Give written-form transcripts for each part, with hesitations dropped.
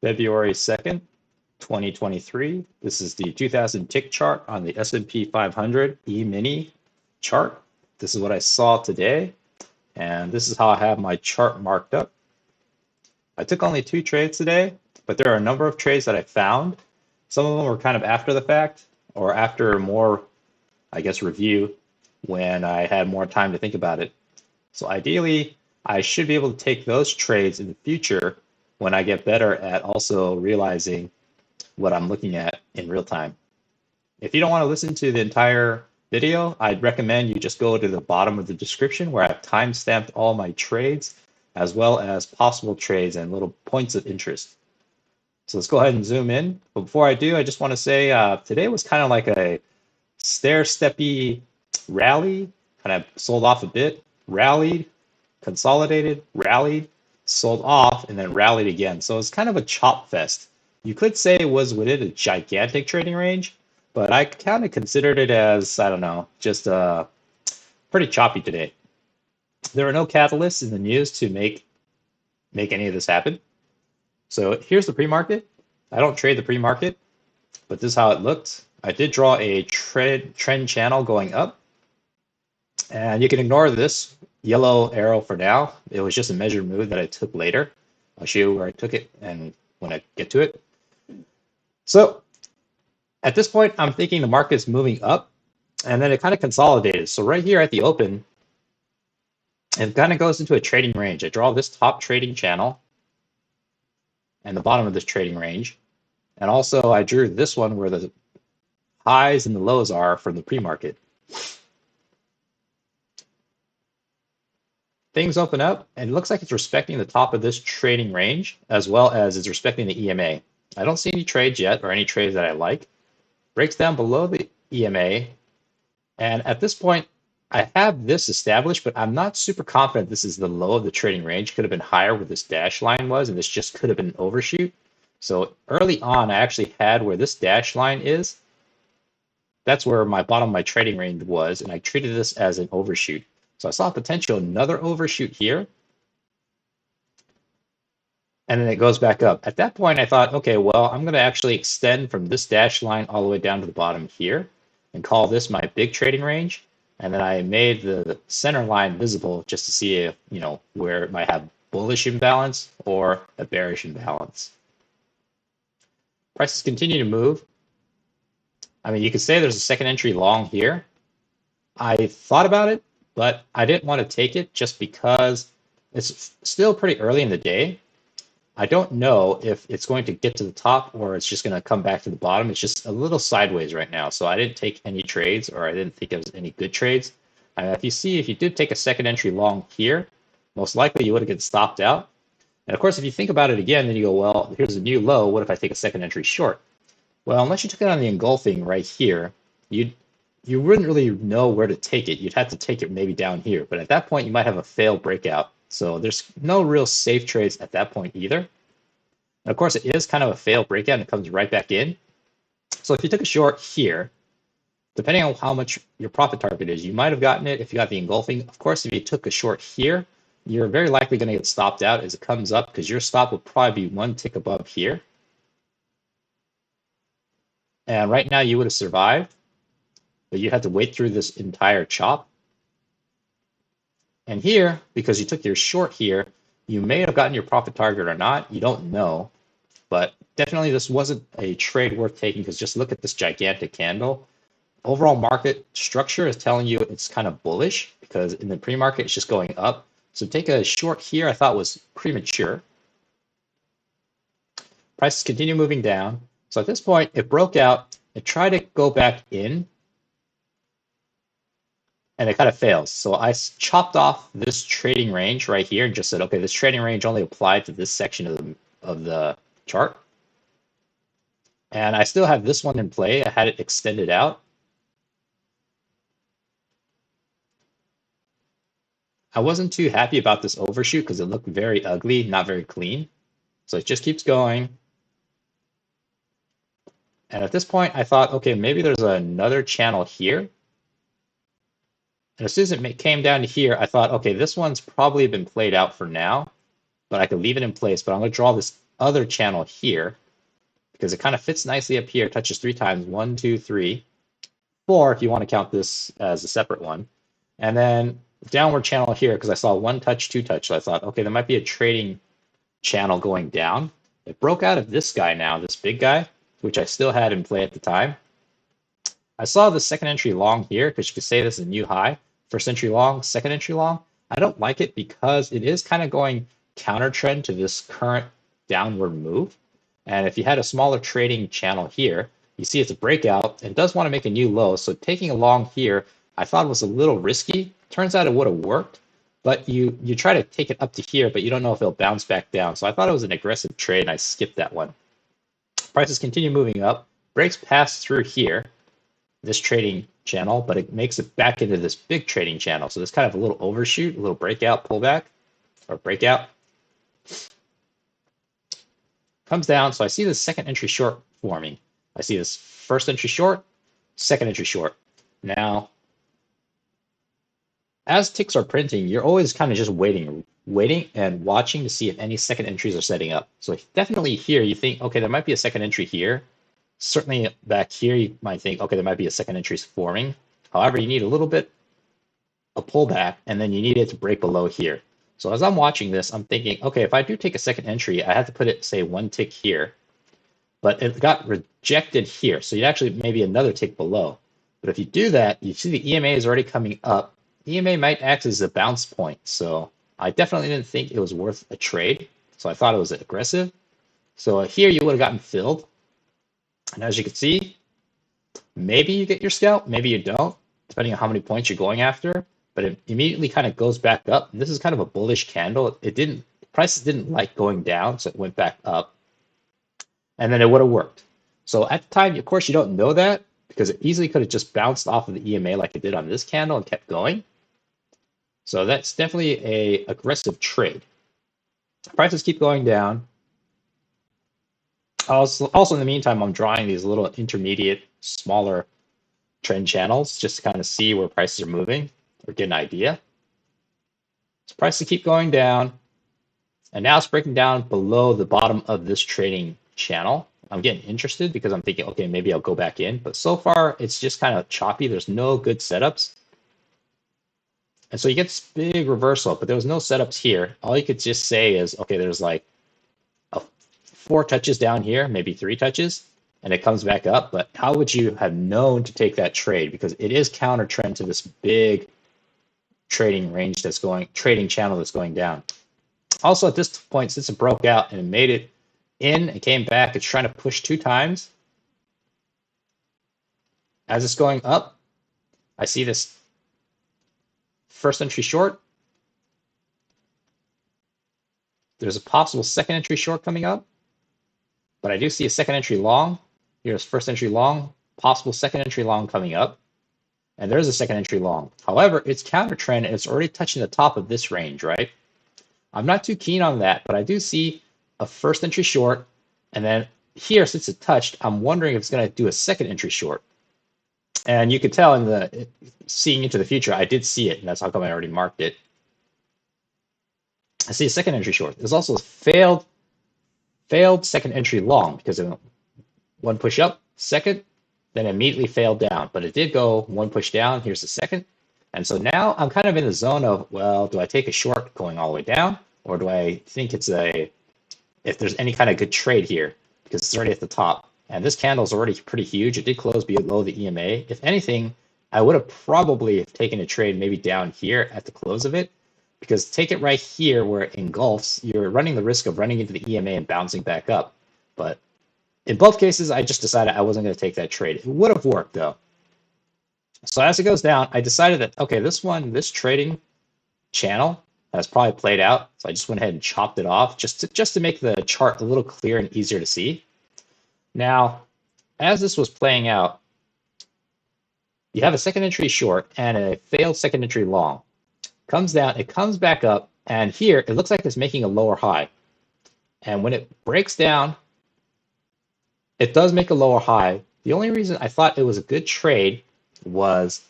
February 2nd, 2023. This is the 2000 tick chart on the S&P 500 E-mini chart. This is what I saw today, and this is how I have my chart marked up. I took only 2 trades today, but there are a number of trades that I found. Some of them were kind of after the fact or after more, I guess, review when I had more time to think about it. So ideally, I should be able to take those trades in the future when I get better at also realizing what I'm looking at in real time. If you don't want to listen to the entire video, I'd recommend you just go to the bottom of the description where I've time-stamped all my trades as well as possible trades and little points of interest. So let's go ahead and zoom in. But before I do, I just want to say today was kind of like a stair-steppy rally, kind of sold off a bit, rallied, consolidated, rallied, sold off, and then rallied again. So it's kind of a chop fest. You could say it was within a gigantic trading range, but I kind of considered it as, I don't know, just pretty choppy today. There are no catalysts in the news to make any of this happen. So here's the pre-market. I don't trade the pre-market, but this is how it looked. I did draw a trend channel going up, and you can ignore this yellow arrow for now. It was just a measured move that I took later. I'll show you where I took it and when I get to it. So at this point, I'm thinking the market is moving up, and then it kind of consolidated. So right here at the open, it kind of goes into a trading range. I draw this top trading channel and the bottom of this trading range. And also I drew this one where the highs and the lows are from the pre-market. Things open up, and it looks like it's respecting the top of this trading range as well as it's respecting the EMA. I don't see any trades yet or any trades that I like. Breaks down below the EMA, and at this point I have this established, but I'm not super confident this is the low of the trading range. Could have been higher where this dash line was, and this just could have been an overshoot. So early on I actually had where this dash line is. That's where my bottom of my trading range was, and I treated this as an overshoot. So I saw potential another overshoot here, and then it goes back up. At that point, I thought, okay, well, I'm going to actually extend from this dash line all the way down to the bottom here and call this my big trading range. And then I made the center line visible just to see if, you know, where it might have bullish imbalance or a bearish imbalance. Prices continue to move. I mean, you could say there's a second entry long here. I thought about it, but I didn't want to take it just because it's still pretty early in the day. I don't know if it's going to get to the top or it's just going to come back to the bottom. It's just a little sideways right now. So I didn't take any trades, or I didn't think it was any good trades. If you did take a second entry long here, most likely you would have get stopped out. And of course, if you think about it again, then you go, well, here's a new low. What if I take a second entry short? Well, unless you took it on the engulfing right here, you wouldn't really know where to take it. You'd have to take it maybe down here. But at that point, you might have a failed breakout. So there's no real safe trades at that point either. And of course, it is kind of a failed breakout and it comes right back in. So if you took a short here, depending on how much your profit target is, you might have gotten it if you got the engulfing. Of course, if you took a short here, you're very likely going to get stopped out as it comes up because your stop will probably be one tick above here. And right now you would have survived, but you had to wait through this entire chop. And here, because you took your short here, you may have gotten your profit target or not. You don't know, but definitely this wasn't a trade worth taking because just look at this gigantic candle. Overall market structure is telling you it's kind of bullish because in the pre-market it's just going up. So take a short here I thought was premature. Prices continue moving down. So at this point it broke out, it tried to go back in, and it kind of fails. So I chopped off this trading range right here and just said, okay, this trading range only applied to this section of the chart. And I still have this one in play. I had it extended out. I wasn't too happy about this overshoot because it looked very ugly, not very clean. So it just keeps going. And at this point, I thought, okay, maybe there's another channel here. And as soon as it came down to here, I thought, okay, this one's probably been played out for now, but I could leave it in place. But I'm going to draw this other channel here because it kind of fits nicely up here, touches 3 times, 1, 2, 3, 4 if you want to count this as a separate one. And then downward channel here because I saw 1 touch, 2 touch. So I thought, okay, there might be a trading channel going down. It broke out of this guy now, this big guy, which I still had in play at the time. I saw the second entry long here because you could say this is a new high. First entry long, second entry long. I don't like it because it is kind of going counter trend to this current downward move. And if you had a smaller trading channel here, you see it's a breakout. It does want to make a new low. So taking a long here, I thought was a little risky. Turns out it would have worked, but you try to take it up to here, but you don't know if it'll bounce back down. So I thought it was an aggressive trade and I skipped that one. Prices continue moving up, breaks past through here, this trading channel, but it makes it back into this big trading channel. So there's kind of a little overshoot, a little breakout, pullback, or breakout. Comes down, so I see the second entry short forming. I see this first entry short, second entry short. Now, as ticks are printing, you're always kind of just waiting and watching to see if any second entries are setting up. So definitely here, you think, okay, there might be a second entry here. Certainly back here, you might think, okay, there might be a second entry forming. However, you need a little bit of pullback, and then you need it to break below here. So as I'm watching this, I'm thinking, okay, if I do take a second entry, I have to put it, say, 1 tick here. But it got rejected here. So you'd actually maybe another tick below. But if you do that, you see the EMA is already coming up. EMA might act as a bounce point. So I definitely didn't think it was worth a trade. So I thought it was aggressive. So here you would have gotten filled. And as you can see, maybe you get your scalp, maybe you don't, depending on how many points you're going after. But it immediately kind of goes back up. And this is kind of a bullish candle. Prices didn't like going down, so it went back up. And then it would have worked. So at the time, of course, you don't know that because it easily could have just bounced off of the EMA like it did on this candle and kept going. So that's definitely a aggressive trade. Prices keep going down. Also in the meantime, I'm drawing these little intermediate, smaller trend channels just to kind of see where prices are moving or get an idea. So prices keep going down. And now it's breaking down below the bottom of this trading channel. I'm getting interested because I'm thinking, okay, maybe I'll go back in. But so far, it's just kind of choppy. There's no good setups. And so you get this big reversal, but there was no setups here. All you could just say is, okay, there's like 4 touches down here, maybe 3 touches, and it comes back up. But how would you have known to take that trade? Because it is counter trend to this big trading range that's going, trading channel that's going down. Also at this point, since it broke out and it made it in and came back, it's trying to push 2 times. As it's going up, I see this first entry short. There's a possible second entry short coming up, but I do see a second entry long. Here's first entry long, possible second entry long coming up, and there's a second entry long. However, it's counter trend and it's already touching the top of this range, right? I'm not too keen on that, but I do see a first entry short, and then here, since it touched, I'm wondering if it's going to do a second entry short. And you could tell in the seeing into the future, I did see it, and that's how come I already marked it. I see a second entry short. There's also a failed second entry long because it went 1 push up, second, then immediately failed down. But it did go 1 push down. Here's the second. And so now I'm kind of in the zone of, well, do I take a short going all the way down? Or do I think it's if there's any kind of good trade here? Because it's already at the top. And this candle is already pretty huge. It did close below the EMA. If anything, I would have probably taken a trade maybe down here at the close of it. Because take it right here where it engulfs, you're running the risk of running into the EMA and bouncing back up. But in both cases, I just decided I wasn't going to take that trade. It would have worked though. So as it goes down, I decided that, okay, this trading channel has probably played out. So I just went ahead and chopped it off just to make the chart a little clearer and easier to see. Now, as this was playing out, you have a second entry short and a failed second entry long. Comes down, it comes back up, and here it looks like it's making a lower high. And when it breaks down, it does make a lower high. The only reason I thought it was a good trade was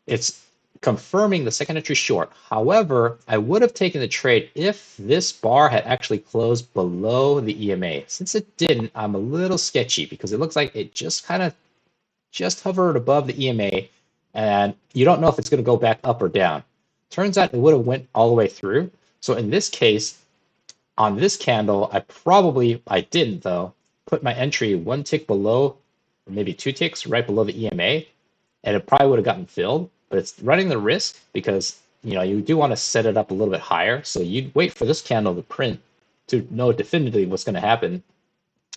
it's confirming the second entry short. However, I would have taken the trade if this bar had actually closed below the EMA. Since it didn't, I'm a little sketchy because it looks like it just kind of just hovered above the EMA, and you don't know if it's going to go back up or down. Turns out it would have went all the way through. So in this case, on this candle, I didn't though, put my entry one tick below, or maybe two ticks right below the EMA, and it probably would have gotten filled. But it's running the risk because you do want to set it up a little bit higher. So you'd wait for this candle to print to know definitively what's going to happen.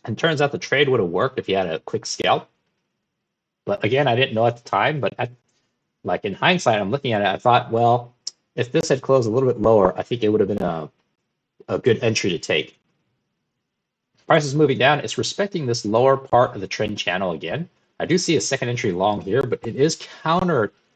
And turns out the trade would have worked if you had a quick scalp. But again, I didn't know at the time. But like in hindsight, I'm looking at it. I thought, well, if this had closed a little bit lower, I think it would have been a good entry to take. Price is moving down. It's respecting this lower part of the trend channel again. I do see a second entry long here, but it is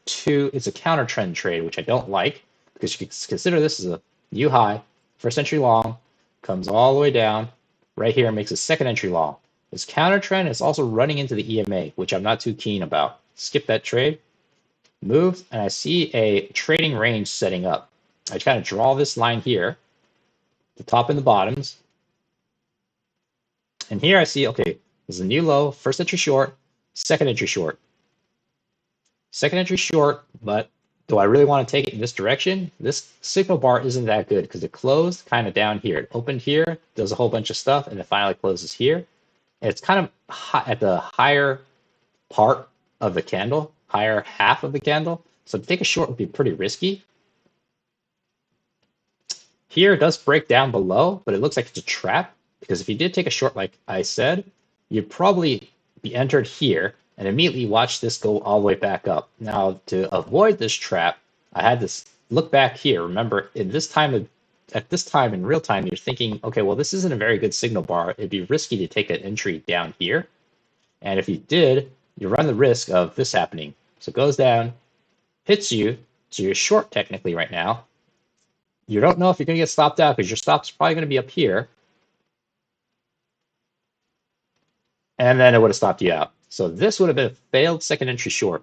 it's a counter trend trade, which I don't like because you can consider this as a new high. First entry long comes all the way down right here and makes a second entry long. This counter trend is also running into the EMA, which I'm not too keen about. Skip that trade, move, and I see a trading range setting up. I kind of draw this line here, the top and the bottoms. And here I see, okay, there's a new low, first entry short, second entry short. Second entry short, but do I really want to take it in this direction? This signal bar isn't that good because it closed kind of down here. It opened here, does a whole bunch of stuff, and it finally closes here. And it's kind of at the higher part of the candle, higher half of the candle. So to take a short would be pretty risky. Here it does break down below, but it looks like it's a trap because if you did take a short like I said, you'd probably be entered here and immediately watch this go all the way back up. Now, to avoid this trap, I had to look back here. Remember, at this time in real time, you're thinking, okay, well, this isn't a very good signal bar. It'd be risky to take an entry down here. And if you did, you run the risk of this happening. So it goes down, hits you, so you're short technically right now. You don't know if you're going to get stopped out because your stop's probably going to be up here. And then it would have stopped you out. So this would have been a failed second entry short.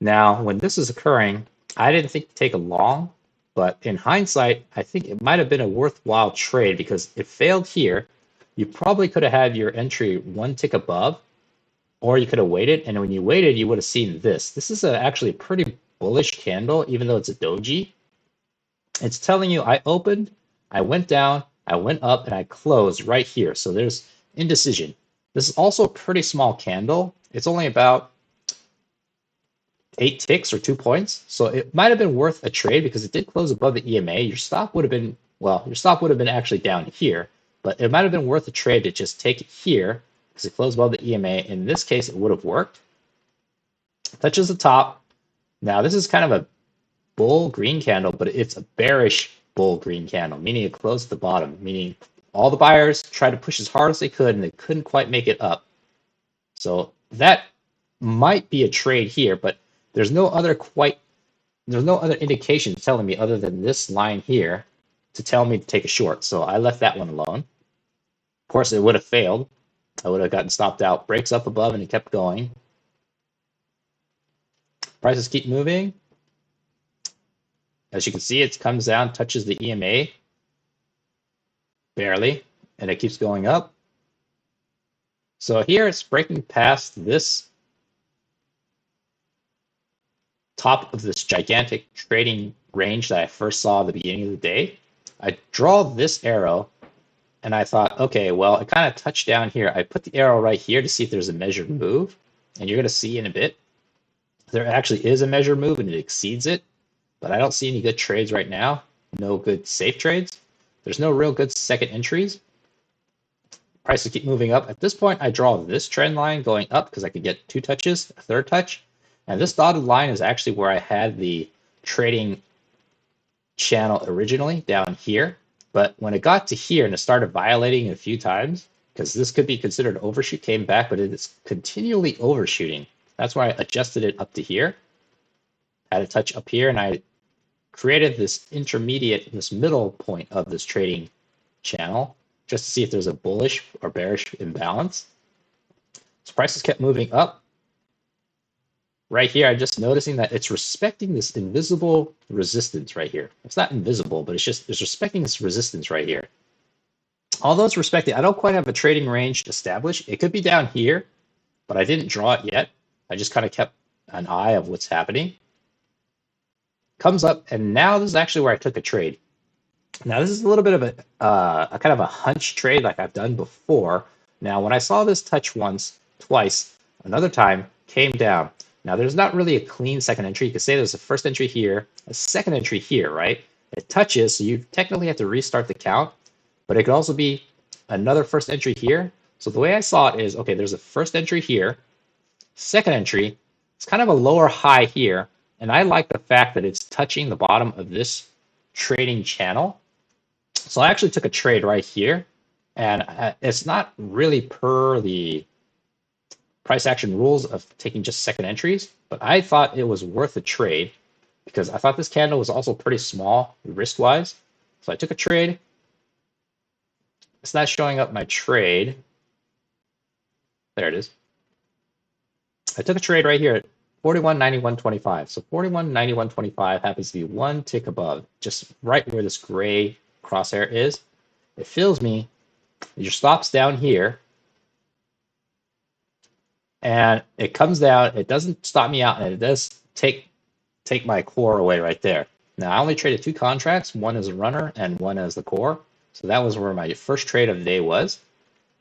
Now, when this is occurring, I didn't think to take a long, but in hindsight, I think it might have been a worthwhile trade because it failed here. You probably could have had your entry one tick above, or you could have waited. And when you waited, you would have seen this. This is actually a pretty bullish candle, even though it's a doji. It's telling you I opened, I went down, I went up, and I closed right here. So there's indecision. This is also a pretty small candle. It's only about 8 ticks or 2 points. So it might have been worth a trade because it did close above the EMA. Your stop would have been, well, your stop would have been actually down here, but it might have been worth a trade to just take it here because it closed above the EMA. In this case, it would have worked. Touches the top. Now, this is kind of a bull green candle, but it's a bearish bull green candle, meaning it closed at the bottom, meaning all the buyers tried to push as hard as they could and they couldn't quite make it up. So that might be a trade here, but there's no other indication telling me other than this line here to tell me to take a short. So I left that one alone. Of course, it would have failed. I would have gotten stopped out. Breaks up above and it kept going. Prices keep moving. As you can see, it comes down, touches the EMA. Barely, and it keeps going up. So here it's breaking past this top of this gigantic trading range that I first saw at the beginning of the day. I draw this arrow and I thought, okay, well, it kind of touched down here. I put the arrow right here to see if there's a measured move, and you're going to see in a bit there actually is a measured move and it exceeds it, but I don't see any good trades right now. No good safe trades. There's no real good second entries. Prices keep moving up. At this point, I draw this trend line going up because I could get 2 touches, a third touch. And this dotted line is actually where I had the trading channel originally down here. But when it got to here and it started violating a few times, because this could be considered overshoot, came back, but it is continually overshooting. That's why I adjusted it up to here. Had a touch up here, and I created this intermediate, this middle point of this trading channel just to see if there's a bullish or bearish imbalance. So prices kept moving up. right here, I'm just noticing that it's respecting this invisible resistance right here. It's not invisible, but it's respecting this resistance right here. Although it's respected, I don't quite have a trading range established. It could be down here, but I didn't draw it yet. I just kind of kept an eye of what's happening. Comes up, and now this is actually where I took a trade. Now this is a little bit of a kind of a hunch trade like I've done before. Now when I saw this touch once, twice, another time, came down. Now there's not really a clean second entry. You could say there's a first entry here, a second entry here, right? It touches, so you technically have to restart the count, but it could also be another first entry here. So the way I saw it is, okay, there's a first entry here, second entry, it's kind of a lower high here, and I like the fact that it's touching the bottom of this trading channel. So I actually took a trade right here, and it's not really per the price action rules of taking just second entries, but I thought it was worth a trade because I thought this candle was also pretty small risk-wise. So I took a trade. It's not showing up my trade. There it is. I took a trade right here at 41.91.25. So 41.91.25 happens to be one tick above, just right where this gray crosshair is. It fills me. Your stop's down here. And it comes down. It doesn't stop me out, and it does take my core away right there. Now, I only traded two contracts. One is a runner and one is the core. So that was where my first trade of the day was.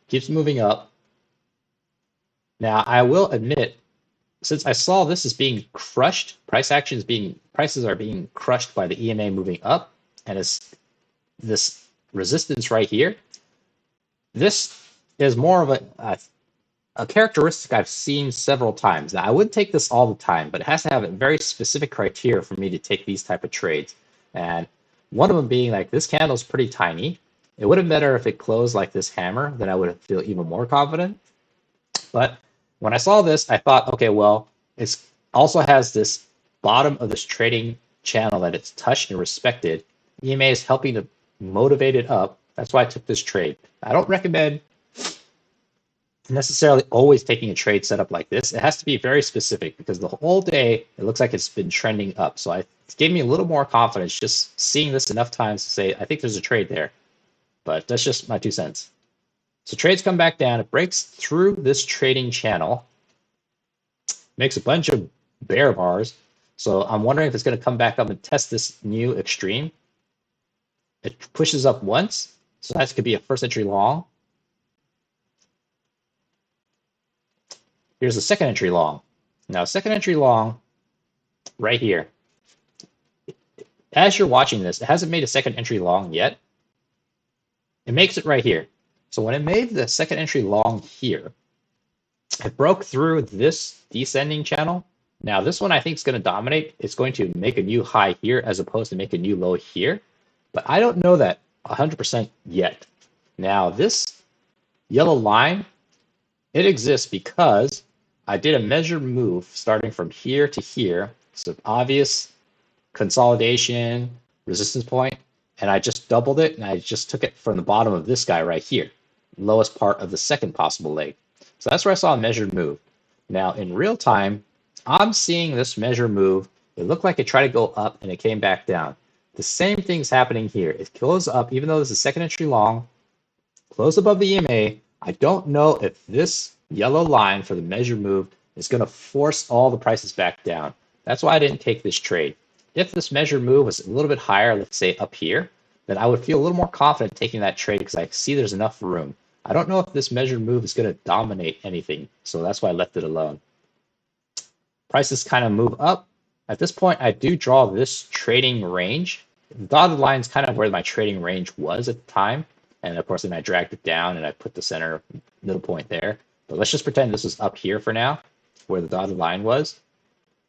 Keeps moving up. Now, I will admit, since I saw this as being crushed, prices are being crushed by the EMA moving up, and it's this resistance right here. This is more of a characteristic I've seen several times. Now, I would take this all the time, but it has to have a very specific criteria for me to take these type of trades. And one of them being like this candle is pretty tiny. It would have been better if it closed like this hammer, then I would feel even more confident. But when I saw this, I thought, okay, well, it also has this bottom of this trading channel that it's touched and respected. EMA is helping to motivate it up. That's why I took this trade. I don't recommend necessarily always taking a trade setup like this. It has to be very specific because the whole day it looks like it's been trending up. So it gave me a little more confidence just seeing this enough times to say, I think there's a trade there. But that's just my 2 cents. So trades come back down. It breaks through this trading channel, makes a bunch of bear bars. So I'm wondering if it's going to come back up and test this new extreme. It pushes up once. So that could be a first entry long. Here's a second entry long. Now, second entry long right here. As you're watching this, it hasn't made a second entry long yet. It makes it right here. So when it made the second entry long here, it broke through this descending channel. Now, this one I think is going to dominate. It's going to make a new high here as opposed to make a new low here. But I don't know that 100% yet. Now, this yellow line, it exists because I did a measured move starting from here to here. So obvious consolidation, resistance point, and I just doubled it and I just took it from the bottom of this guy right here, lowest part of the second possible leg. So that's where I saw a measured move. Now in real time, I'm seeing this measured move. It looked like it tried to go up and it came back down. The same thing's happening here. It goes up, even though this is second entry long, close above the EMA. I don't know if this yellow line for the measured move is going to force all the prices back down. That's why I didn't take this trade. If this measured move was a little bit higher, let's say up here, then I would feel a little more confident taking that trade because I see there's enough room. I don't know if this measured move is going to dominate anything, so that's why I left it alone. Prices kind of move up. At this point, I do draw this trading range. The dotted line is kind of where my trading range was at the time. And of course, then I dragged it down and I put the center middle point there. But let's just pretend this is up here for now, where the dotted line was.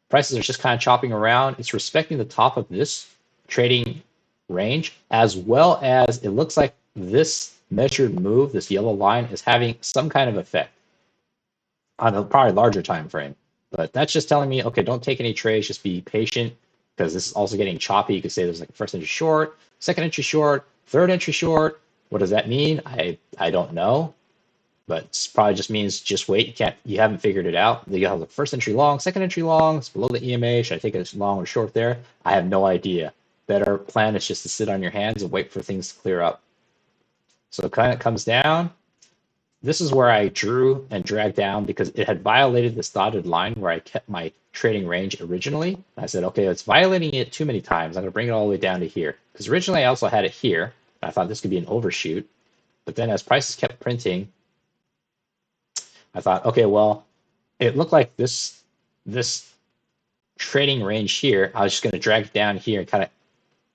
Prices are just kind of chopping around. It's respecting the top of this trading range, as well as it looks like this measured move, this yellow line, is having some kind of effect on a probably larger time frame. But that's just telling me, okay, don't take any trades, just be patient, because this is also getting choppy. You could say there's like a first entry short, second entry short, third entry short. What does that mean? I don't know. but it probably just means just wait. You haven't figured it out. You have the first entry long, second entry long, it's below the EMA. Should I take a long or short there? I have no idea. Better plan is just to sit on your hands and wait for things to clear up. So it kind of comes down. This is where I drew and dragged down because it had violated this dotted line where I kept my trading range originally. I said, okay, it's violating it too many times. I'm going to bring it all the way down to here. Because originally I also had it here. I thought this could be an overshoot. But then as prices kept printing, I thought, okay, well, it looked like this trading range here. I was just going to drag it down here and kind of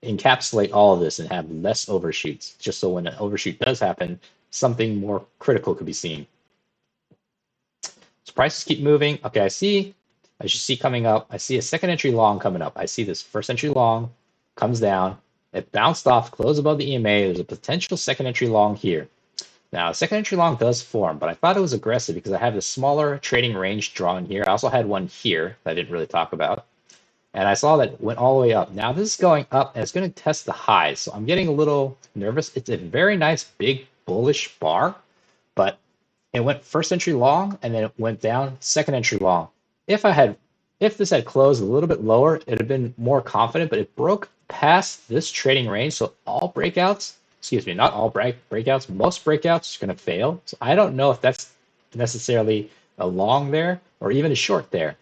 encapsulate all of this and have less overshoots, just so when an overshoot does happen, something more critical could be seen. So prices keep moving. Okay, as you see coming up, I see a second entry long coming up. I see this first entry long comes down. It bounced off, closed above the EMA. There's a potential second entry long here. Now, second entry long does form, but I thought it was aggressive because I have the smaller trading range drawn here. I also had one here that I didn't really talk about. And I saw that it went all the way up. Now this is going up and it's going to test the highs. So I'm getting a little nervous. It's a very nice big bullish bar, but it went first entry long and then it went down second entry long. If this had closed a little bit lower, it'd have been more confident, but it broke past this trading range. So all breakouts, excuse me, not all breakouts, most breakouts are going to fail. So I don't know if that's necessarily a long there or even a short there.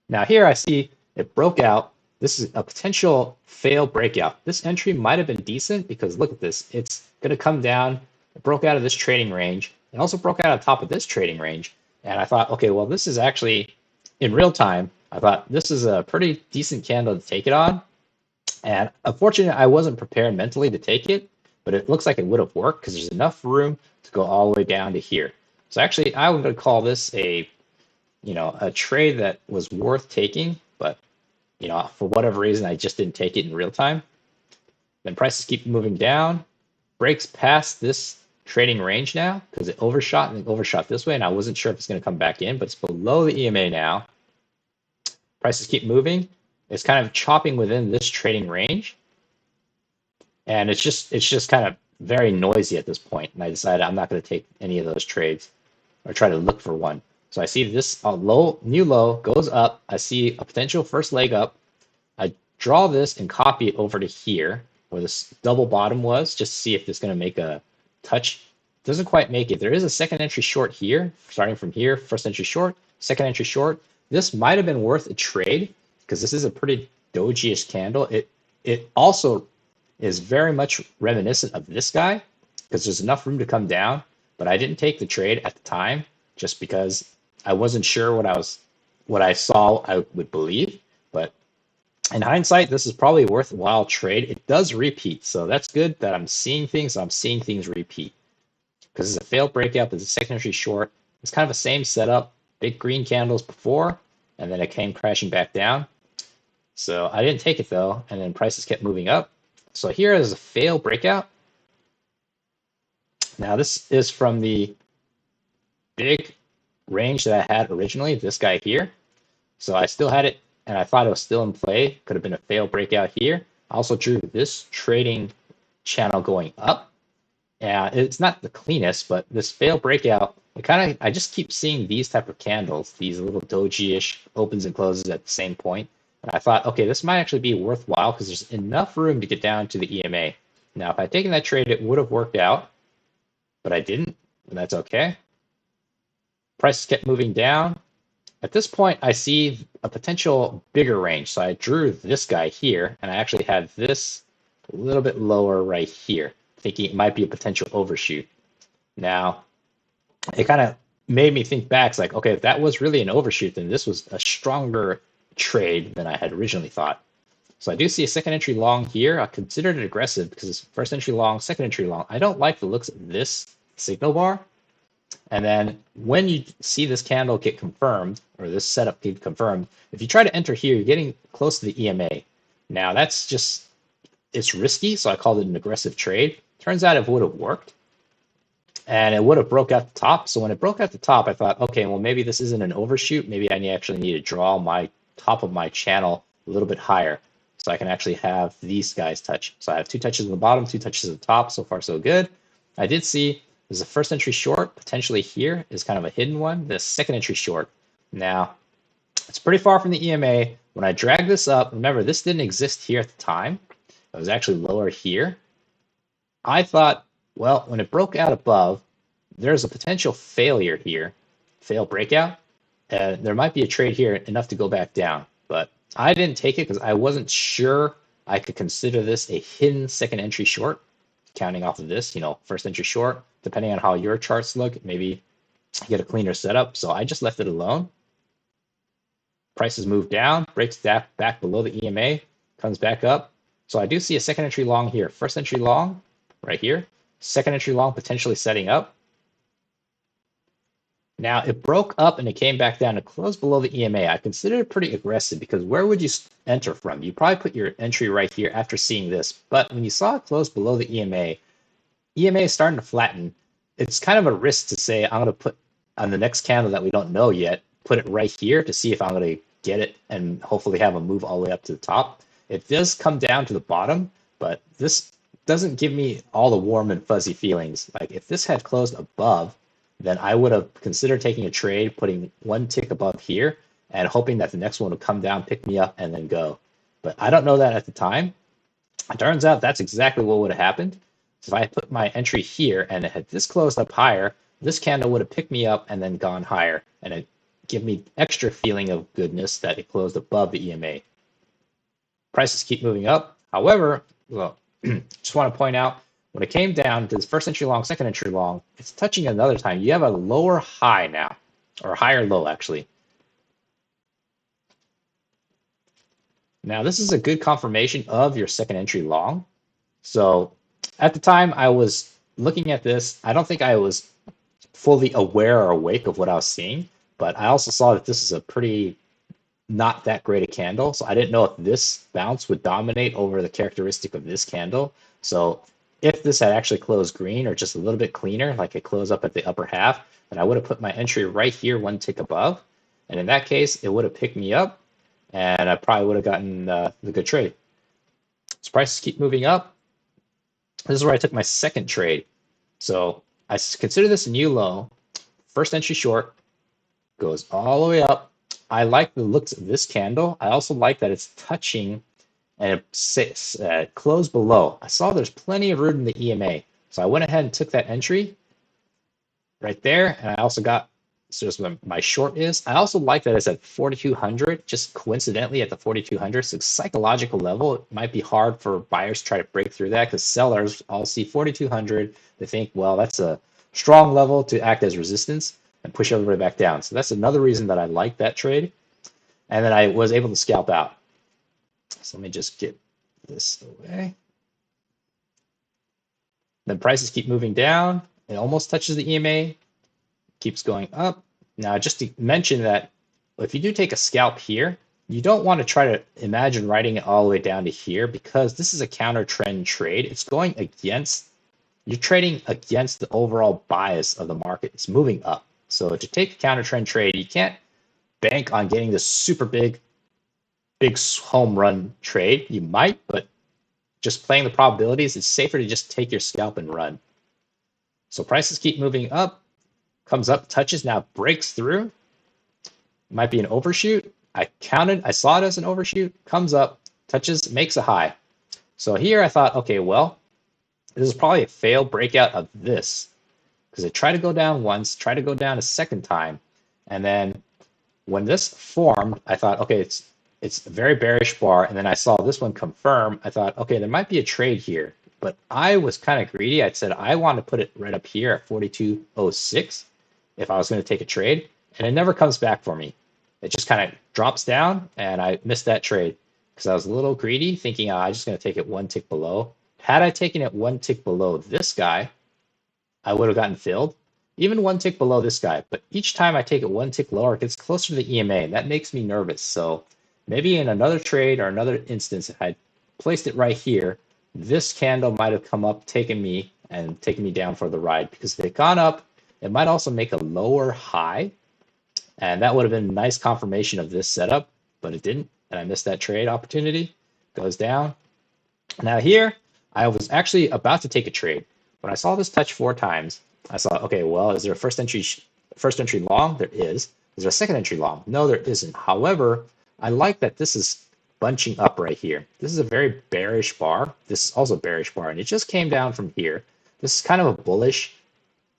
Now here I see it broke out. This is a potential fail breakout. This entry might have been decent because look at this. It's going to come down. It broke out of this trading range. It also broke out on top of this trading range. And I thought, okay, well, this is actually in real time. I thought this is a pretty decent candle to take it on. And unfortunately, I wasn't prepared mentally to take it, but it looks like it would have worked because there's enough room to go all the way down to here. So actually, I would call this a trade that was worth taking, but for whatever reason, I just didn't take it in real time. Then prices keep moving down, breaks past this trading range now because it overshot and it overshot this way, and I wasn't sure if it's going to come back in, but it's below the EMA now. Prices keep moving. It's kind of chopping within this trading range, and it's just kind of very noisy at this point. And I decided I'm not going to take any of those trades or try to look for one. So I see this new low goes up. I see a potential first leg up. I draw this and copy it over to here where this double bottom was, just to see if it's going to make a touch. Doesn't quite make it. There is a second entry short here, starting from here. First entry short, second entry short. This might have been worth a trade because this is a pretty doji-ish candle. It also is very much reminiscent of this guy because there's enough room to come down, but I didn't take the trade at the time just because I wasn't sure what I saw I would believe. But in hindsight, this is probably a worthwhile trade. It does repeat, so that's good that I'm seeing things. I'm seeing things repeat because it's a failed breakout. It's a second entry short. It's kind of the same setup. Big green candles before, and then it came crashing back down. So I didn't take it though, and then prices kept moving up. So here is a failed breakout. Now this is from the big range that I had originally, this guy here. So I still had it, and I thought it was still in play. Could have been a failed breakout here. I also drew this trading channel going up. And it's not the cleanest, but this failed breakout, I just keep seeing these type of candles, these little doji-ish opens and closes at the same point. And I thought, okay, this might actually be worthwhile because there's enough room to get down to the EMA. Now, if I'd taken that trade, it would have worked out, but I didn't, and that's okay. Prices kept moving down. At this point, I see a potential bigger range. So I drew this guy here, and I actually had this a little bit lower right here, thinking it might be a potential overshoot. Now, it kind of made me think back. It's like, okay, if that was really an overshoot, then this was a stronger trade than I had originally thought. So I do see a second entry long here. I considered it aggressive because it's first entry long, second entry long. I don't like the looks of this signal bar. And then when you see this candle get confirmed, or this setup get confirmed, if you try to enter here, you're getting close to the EMA. Now that's just, it's risky, so I called it an aggressive trade. Turns out it would have worked, and it would have broke out the top. So when it broke out the top, I thought, okay, well, maybe this isn't an overshoot. Maybe I actually need to draw my top of my channel a little bit higher so I can actually have these guys touch. So I have two touches on the bottom, two touches at the top. So far, so good. I did see There's a first entry short, potentially here is kind of a hidden one. The second entry short. Now, it's pretty far from the EMA. When I drag this up, remember this didn't exist here at the time. It was actually lower here. I thought, well, when it broke out above, there's a potential failure here, fail breakout. There might be a trade here enough to go back down, but I didn't take it because I wasn't sure I could consider this a hidden second entry short, counting off of this, first entry short, depending on how your charts look, maybe get a cleaner setup. So I just left it alone. Prices move down, breaks back below the EMA, comes back up. So I do see a second entry long here, first entry long right here, second entry long potentially setting up. Now it broke up and it came back down to close below the EMA. I consider it pretty aggressive because where would you enter from? You probably put your entry right here after seeing this. But when you saw it close below the EMA is starting to flatten. It's kind of a risk to say I'm going to put on the next candle that we don't know yet, put it right here to see if I'm going to get it and hopefully have a move all the way up to the top. It does come down to the bottom, but this doesn't give me all the warm and fuzzy feelings. Like if this had closed above, then I would have considered taking a trade, putting one tick above here and hoping that the next one would come down, pick me up, and then go. But I don't know that at the time. It turns out that's exactly what would have happened. So if I put my entry here and it had this closed up higher, this candle would have picked me up and then gone higher. And it give me extra feeling of goodness that it closed above the EMA. Prices keep moving up. However, well, just want to point out, when it came down to this first entry long, second entry long, it's touching another time. You have a lower high now, or higher low actually. Now this is a good confirmation of your second entry long. So at the time I was looking at this, I don't think I was fully aware or awake of what I was seeing, but I also saw that this is a pretty not that great a candle. So I didn't know if this bounce would dominate over the characteristic of this candle. So if this had actually closed green or just a little bit cleaner, like it closed up at the upper half, then I would have put my entry right here, one tick above. And in that case, it would have picked me up and I probably would have gotten the good trade. So prices keep moving up. This is where I took my second trade. So I consider this a new low. First entry short goes all the way up. I like the looks of this candle. I also like that it's touching and it closed below. I saw there's plenty of room in the EMA. So I went ahead and took that entry right there. And I also got, so just where my short is. I also like that it's at 4,200, just coincidentally at the 4,200. So psychological level, it might be hard for buyers to try to break through that because sellers all see 4,200. They think, well, that's a strong level to act as resistance and push everybody back down. So that's another reason that I like that trade. And then I was able to scalp out. So let me just get this away. Then prices keep moving down. It almost touches the EMA, keeps going up. Now, just to mention that if you do take a scalp here, you don't want to try to imagine riding it all the way down to here because this is a counter trend trade. It's going against, you're trading against the overall bias of the market. It's moving up. So to take a counter trend trade, you can't bank on getting this super big home run trade. You might, but just playing the probabilities, it's safer to just take your scalp and run. So prices keep moving up, comes up, touches, now breaks through. Might be an overshoot. I saw it as an overshoot, comes up, touches, makes a high. So here I thought, okay, well, this is probably a failed breakout of this because it tried to go down once, tried to go down a second time. And then when this formed, I thought, okay, it's a very bearish bar. And then I saw this one confirm. I thought, okay, there might be a trade here. But I was kind of greedy. I said I want to put it right up here at 42.06 if I was going to take a trade. And it never comes back for me. It just kind of drops down and I missed that trade because I was a little greedy thinking I'm just going to take it one tick below. Had I taken it one tick below this guy, I would have gotten filled. Even one tick below this guy. But each time I take it one tick lower, it gets closer to the EMA. And that makes me nervous. So maybe in another trade or another instance, if I placed it right here, this candle might have come up, taken me down for the ride. Because if it had gone up, it might also make a lower high. And that would have been a nice confirmation of this setup, but it didn't. And I missed that trade opportunity. Goes down. Now here, I was actually about to take a trade. When I saw this touch 4 times, I saw, okay, well, is there a first entry long? There is. Is there a second entry long? No, there isn't. However, I like that this is bunching up right here. This is a very bearish bar. This is also a bearish bar, and it just came down from here. This is kind of a bullish,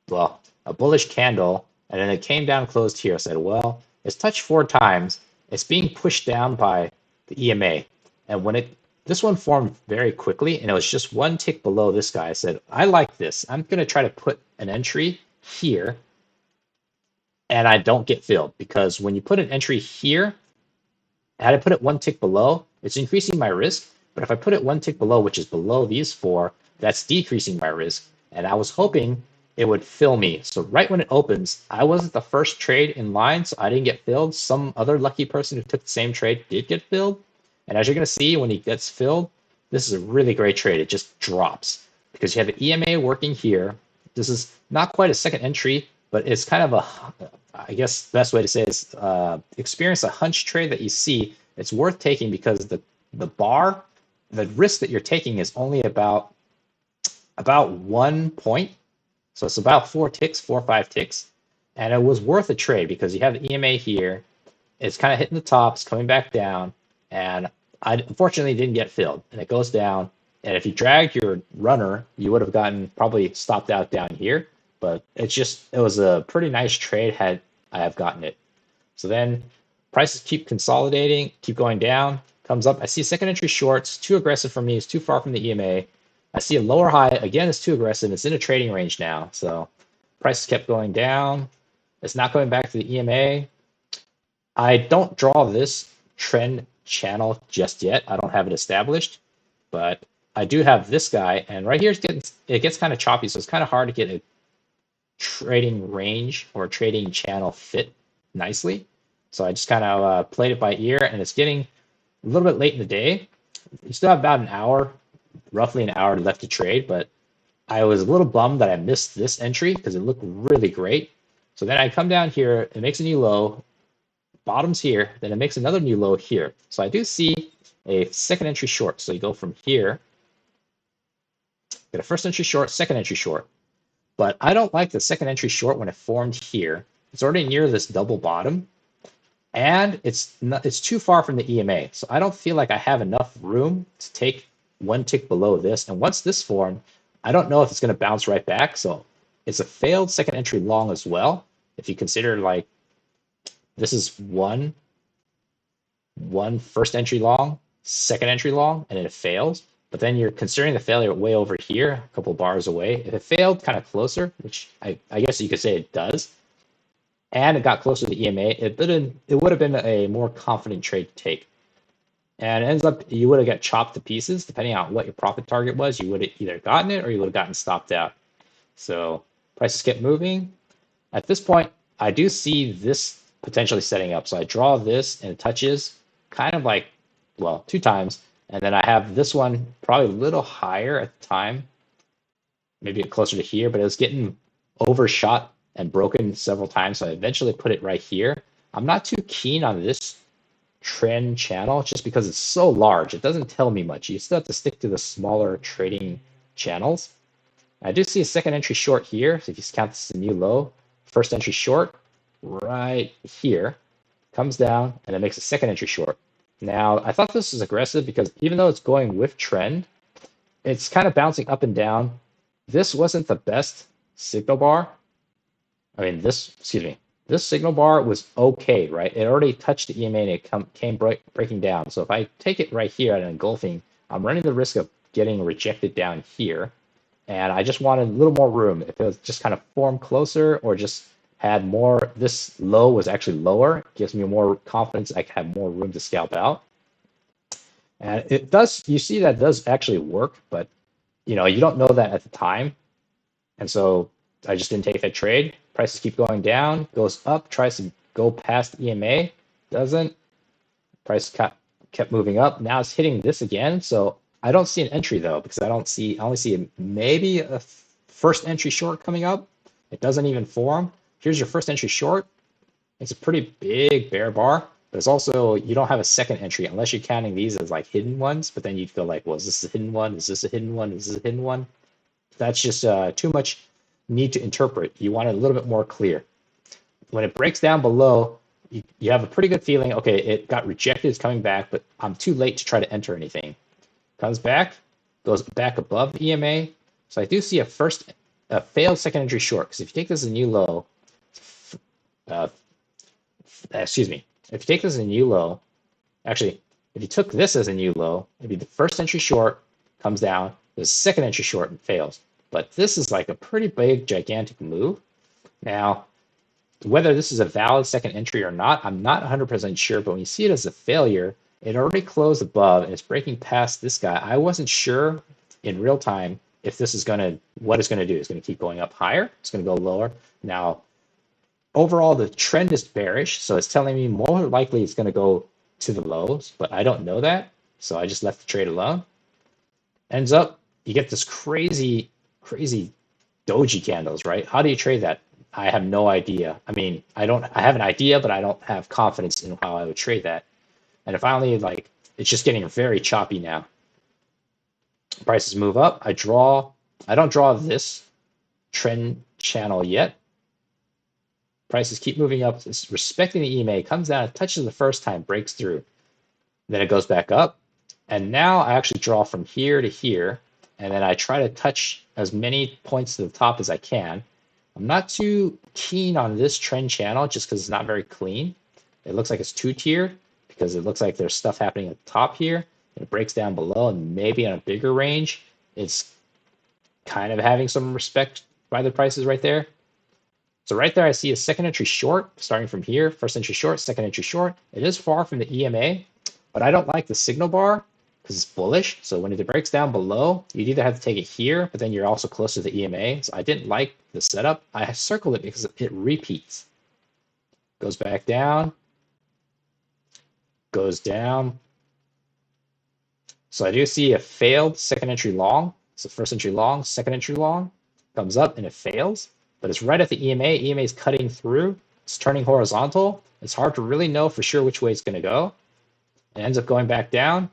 well, a bullish candle, and then it came down closed here. I said, well, it's touched 4 times. It's being pushed down by the EMA, and when this one formed very quickly, and it was just 1 tick below this guy. I said, I like this. I'm going to try to put an entry here, and I don't get filled, because when you put an entry here, had I put it 1 tick below, it's increasing my risk. But if I put it 1 tick below, which is below these 4, that's decreasing my risk. And I was hoping it would fill me. So right when it opens, I wasn't the first trade in line, so I didn't get filled. Some other lucky person who took the same trade did get filled. And as you're going to see, when he gets filled, this is a really great trade. It just drops because you have the EMA working here. This is not quite a second entry, but it's kind of a, I guess the best way to say it is experience a hunch trade that you see. It's worth taking because the bar, the risk that you're taking is only about 1 point. So it's about 4 ticks, 4 or 5 ticks. And it was worth a trade because you have the EMA here. It's kind of hitting the tops, coming back down. And I unfortunately didn't get filled. And it goes down. And if you dragged your runner, you would have gotten probably stopped out down here. But it was a pretty nice trade had I have gotten it. So then prices keep consolidating, keep going down, comes up. I see a second entry short. It's too aggressive for me. It's too far from the EMA. I see a lower high. Again, it's too aggressive. It's in a trading range now. So prices kept going down. It's not going back to the EMA. I don't draw this trend channel just yet. I don't have it established, but I do have this guy. And right here, it gets kind of choppy. So it's kind of hard to get a trading range or trading channel fit nicely. So I just kind of played it by ear, and it's getting a little bit late in the day. You still have about an hour, roughly an hour left to trade, but I was a little bummed that I missed this entry because it looked really great. So then I come down here, it makes a new low, bottoms here, then it makes another new low here. So I do see a second entry short. So you go from here, get a first entry short, second entry short. But I don't like the second entry short when it formed here. It's already near this double bottom, and it's too far from the EMA. So I don't feel like I have enough room to take 1 tick below this. And once this formed, I don't know if it's going to bounce right back. So it's a failed second entry long as well. If you consider like this is one first entry long, second entry long, and it fails. But then you're considering the failure way over here, a couple bars away. If it failed kind of closer, which I guess you could say it does, and it got closer to the EMA, it would have been a more confident trade to take. And it ends up, you would have got chopped to pieces, depending on what your profit target was. You would have either gotten it or you would have gotten stopped out. So prices kept moving. At this point, I do see this potentially setting up. So I draw this and it touches kind of like, well, 2 times. And then I have this one probably a little higher at the time, maybe closer to here, but it was getting overshot and broken several times. So I eventually put it right here. I'm not too keen on this trend channel just because it's so large. It doesn't tell me much. You still have to stick to the smaller trading channels. I do see a second entry short here. So if you count this as a new low, first entry short right here comes down and it makes a second entry short. Now, I thought this was aggressive because even though it's going with trend, it's kind of bouncing up and down. This wasn't the best signal bar. I mean, this signal bar was okay, right? It already touched the EMA and it came breaking down. So if I take it right here at an engulfing, I'm running the risk of getting rejected down here. And I just wanted a little more room. If it was just kind of formed closer or just had more, this low was actually lower, it gives me more confidence I can have more room to scalp out. And it does, you see that does actually work, but you don't know that at the time. And so I just didn't take that trade. Prices keep going down, goes up, tries to go past EMA, doesn't. Price kept moving up. Now it's hitting this again. So I don't see an entry though, because I only see maybe a first entry short coming up. It doesn't even form. Here's your first entry short. It's a pretty big bear bar, but it's also, you don't have a second entry unless you're counting these as like hidden ones, but then you'd feel like, well, is this a hidden one? Is this a hidden one? Is this a hidden one? That's just too much need to interpret. You want it a little bit more clear. When it breaks down below, you have a pretty good feeling, okay, it got rejected, it's coming back, but I'm too late to try to enter anything. Comes back, goes back above EMA. So I do see a failed second entry short, because if you take this as a new low, excuse me, if you take this as a new low, actually, if you took this as a new low, it'd be the first entry short, comes down, the second entry short and fails. But this is like a pretty big, gigantic move. Now, whether this is a valid second entry or not, I'm not 100% sure, but when you see it as a failure, it already closed above and it's breaking past this guy. I wasn't sure in real time if this is what it's gonna do. It's gonna keep going up higher, it's gonna go lower. Now, overall, the trend is bearish, so it's telling me more likely it's gonna go to the lows, but I don't know that, so I just left the trade alone. Ends up, you get this crazy doji candles, right? How do you trade that? I have no idea. I mean, I have an idea, but I don't have confidence in how I would trade that. And finally, like, it's just getting very choppy now. Prices move up. I don't draw this trend channel yet. Prices keep moving up. It's respecting the EMA, comes down, touches the first time, breaks through. Then it goes back up. And now I actually draw from here to here. And then I try to touch as many points to the top as I can. I'm not too keen on this trend channel just because it's not very clean. It looks like it's two-tiered because it looks like there's stuff happening at the top here. And it breaks down below, and maybe on a bigger range, it's kind of having some respect by the prices right there. So right there, I see a second entry short starting from here. First entry short, second entry short. It is far from the EMA, but I don't like the signal bar because it's bullish. So when it breaks down below, you'd either have to take it here, but then you're also close to the EMA. So I didn't like the setup. I circled it because it repeats. Goes back down. Goes down. So I do see a failed second entry long. So first entry long, second entry long. Comes up and it fails. But it's right at the EMA. EMA is cutting through. It's turning horizontal. It's hard to really know for sure which way it's going to go. It ends up going back down.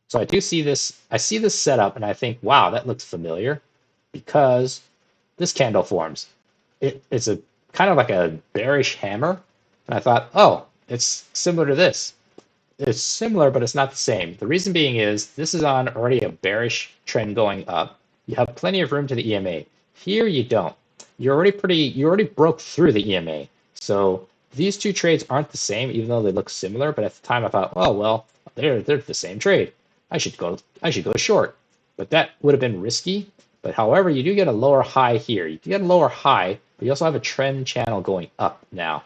So I do see this. I see this setup and I think, wow, that looks familiar because this candle forms. It's a kind of like a bearish hammer. And I thought, oh, it's similar to this. It's similar, but it's not the same. The reason being is this is on already a bearish trend going up. You have plenty of room to the EMA. Here you don't. You already broke through the EMA. So these two trades aren't the same, even though they look similar. But at the time I thought, oh well, they're the same trade. I should go short. But that would have been risky. But however, you do get a lower high here. You do get a lower high, but you also have a trend channel going up now.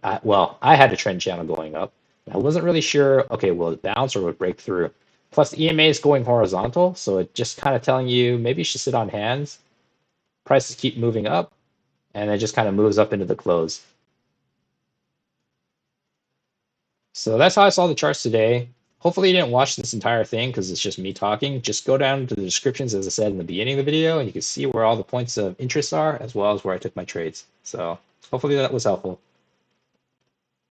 I had a trend channel going up. I wasn't really sure, okay, will it bounce or will it break through? Plus the EMA is going horizontal, so it just kind of telling you maybe you should sit on hands. Prices keep moving up, and it just kind of moves up into the close. So that's how I saw the charts today. Hopefully you didn't watch this entire thing because it's just me talking. Just go down to the descriptions, as I said in the beginning of the video, and you can see where all the points of interest are, as well as where I took my trades. So hopefully that was helpful.